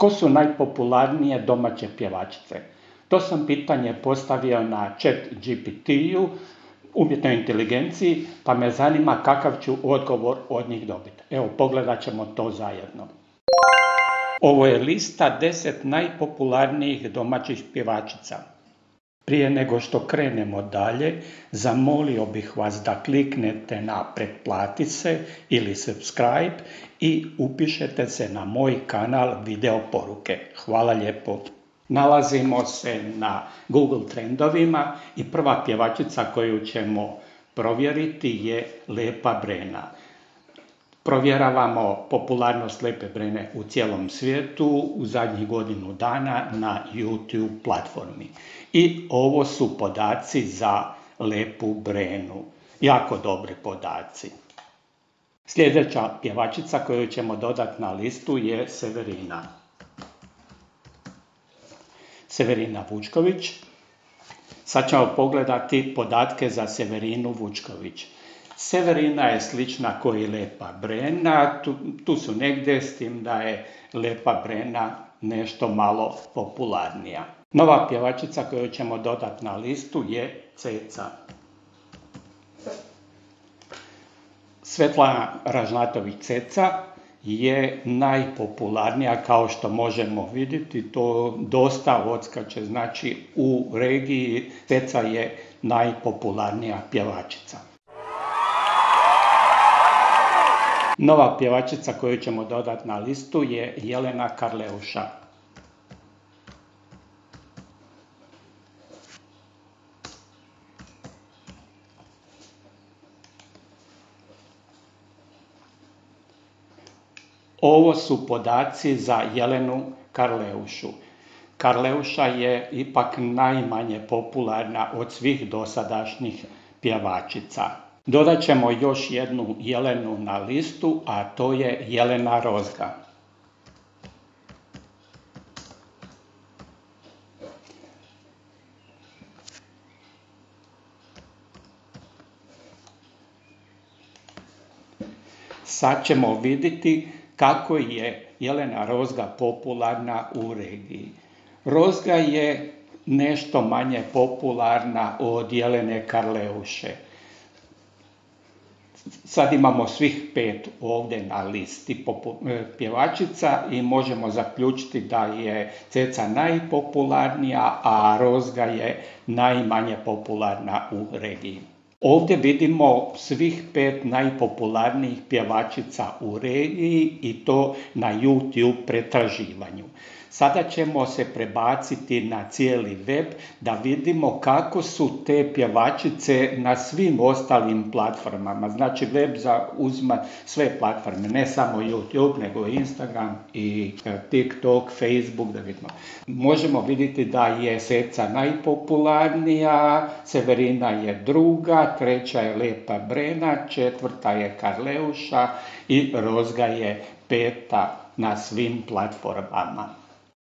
Tko su najpopularnije domaće pjevačice? To sam pitanje postavio na ChatGPT-u, umjetnoj inteligenciji, pa me zanima kakav ću odgovor od njih dobiti. Evo, pogledat ćemo to zajedno. Ovo je lista 10 najpopularnijih domaćih pjevačica. Prije nego što krenemo dalje, zamolio bih vas da kliknete na pretplati se ili subscribe i upišete se na moj kanal Video poruke. Hvala lijepo. Nalazimo se na Google trendovima i prva pjevačica koju ćemo provjeriti je Lepa Brena. Provjeravamo popularnost Lepe Brene u cijelom svijetu u zadnjih godinu dana na YouTube platformi. I ovo su podaci za Lepu Brenu. Jako dobri podaci. Sljedeća pjevačica koju ćemo dodati na listu je Severina. Severina Vučković. Sad ćemo pogledati podatke za Severinu Vučković. Severina je slična kao i Lepa Brena, tu su negdje, s tim da je Lepa Brena nešto malo popularnija. Nova pjevačica koju ćemo dodati na listu je Ceca. Svetlana Ražnatović Ceca je najpopularnija, kao što možemo vidjeti, to dosta odskače, znači u regiji Ceca je najpopularnija pjevačica. Nova pjevačica koju ćemo dodati na listu je Jelena Karleuša. Ovo su podaci za Jelenu Karleušu. Karleuša je ipak najmanje popularna od svih dosadašnjih pjevačica. Dodat ćemo još jednu Jelenu na listu, a to je Jelena Rozga. Sad ćemo vidjeti kako je Jelena Rozga popularna u regiji. Rozga je nešto manje popularna od Jelene Karleuše. Sad imamo svih 5 ovdje na listi pjevačica i možemo zaključiti da je Ceca najpopularnija, a Rozga je najmanje popularna u regiji. Ovdje vidimo svih 5 najpopularnijih pjevačica u regiji i to na YouTube pretraživanju. Sada ćemo se prebaciti na cijeli web da vidimo kako su te pjevačice na svim ostalim platformama. Znači web uzima sve platforme, ne samo YouTube, nego i Instagram i TikTok, Facebook, da vidimo. Možemo vidjeti da je Ceca najpopularnija, Severina je druga, treća je Lepa Brena, četvrta je Karleuša i Rozga je peta na svim platformama.